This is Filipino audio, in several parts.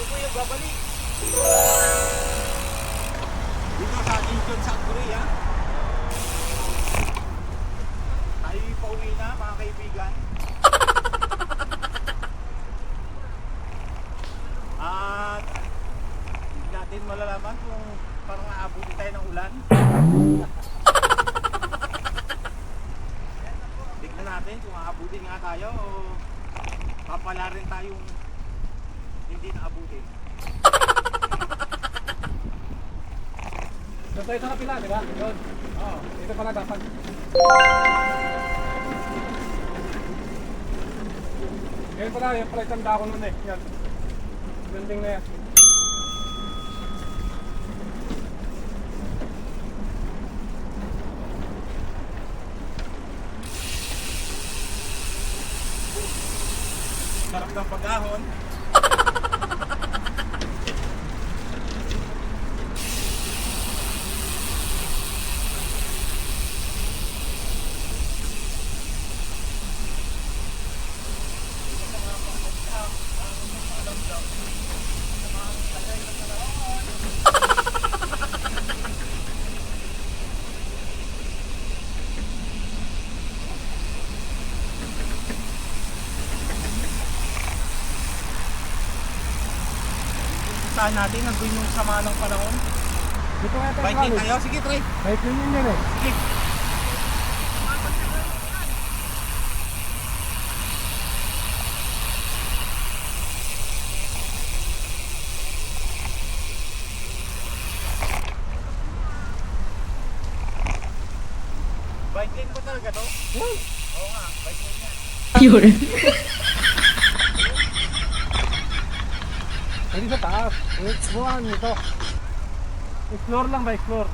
po yung babalik. Dito sa Incheon, South Korea. Tayo pauwi na mga kaibigan. At hindi natin malalaman kung parang aabutin tayo ng ulan. Tignan natin kung aabutin nga tayo o papala rin tayong hindi naabutin. Doon tayo sa kapila, di ba? Doon. Oo. Dito pala dapat. Yan pala, yung pala isang dako nun eh. Yan. Building na yan. Sarap ng pag-ahon. Saan natin nandun yung sama ng panahon. Dito nga tayo. Biking tayo. Sige, try. Biking yun yan eh. Sige. Biking ba talaga to? Yan. Oo nga, biking yan. Yun. Hindi sa taas. Buwan nito. Explore lang ba? Explore.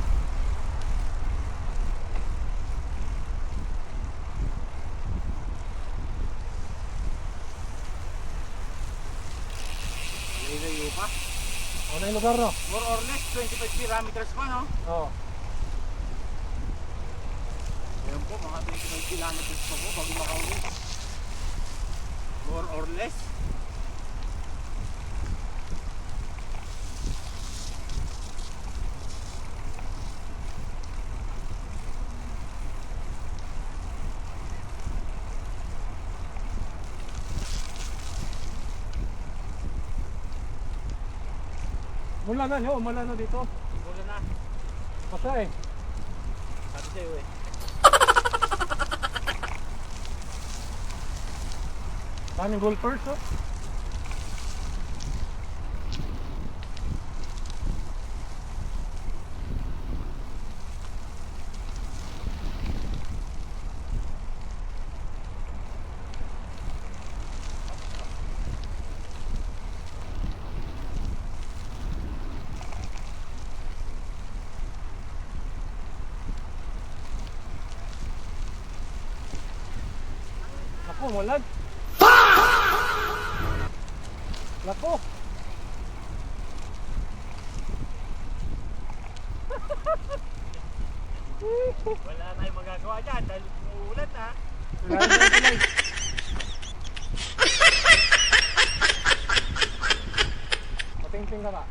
Layo pa. Ano yung lugar no? More or less 25 kilometers pa, no? Oo. Ayan po, mga 25 kilometers pa po bago makauwi. More or less. Mula na nyo, mula na dito. Wala na. Basta eh. Sabi sa'yo eh. Daming golfers oh. Ako, walad. Lako. Wala tayong magagawa dyan dahil umuulan na. Wala na tulay. Patingting ka ba?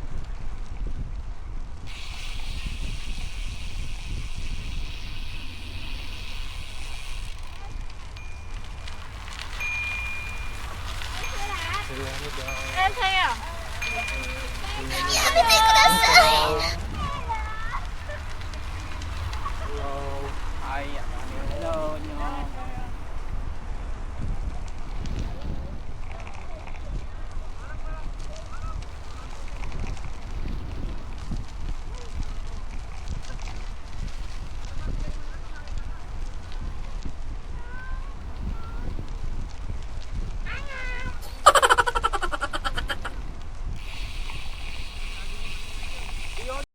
네, 저요. やめてください。